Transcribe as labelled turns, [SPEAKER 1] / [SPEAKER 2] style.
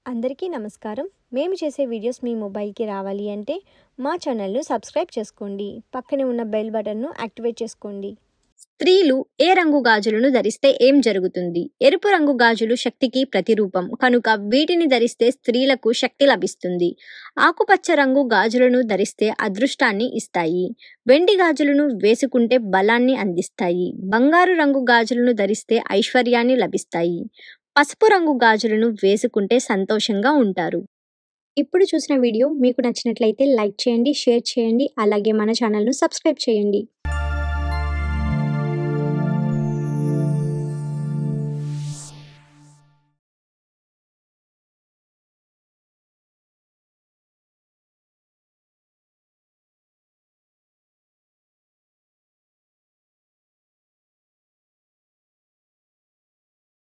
[SPEAKER 1] అందరికీ నమస్కారం. మేము చేసే వీడియోస్ మీ మొబైల్‌కి రావాలి అంటే మా ఛానల్‌ను సబ్స్క్రైబ్ చేసుకోండి. పక్కనే ఉన్న బెల్ బటన్‌ను యాక్టివేట్ చేసుకోండి.
[SPEAKER 2] స్త్రీలు ఏ రంగు గాజులను ధరిస్తే ఏం జరుగుతుంది? ఎరుపు రంగు గాజులు శక్తికి ప్రతిరూపం కనుక వీటిని ధరిస్తే స్త్రీలకు శక్తి లభిస్తుంది. ఆకుపచ్చ రంగు గాజులను ధరిస్తే అదృష్టాన్ని ఇస్తాయి. వెండి గాజులను వేసుకుంటే బలాన్ని అందిస్తాయి. బంగారు రంగు గాజులను ధరిస్తే ఐశ్వర్యాన్ని లభిస్తాయి. పసుపు రంగు గాజులను వేసుకుంటే సంతోషంగా ఉంటారు. ఇప్పుడు చూసిన వీడియో మీకు నచ్చినట్లయితే లైక్ చేయండి, షేర్ చేయండి, అలాగే మన ఛానల్‌ను సబ్స్క్రైబ్ చేయండి.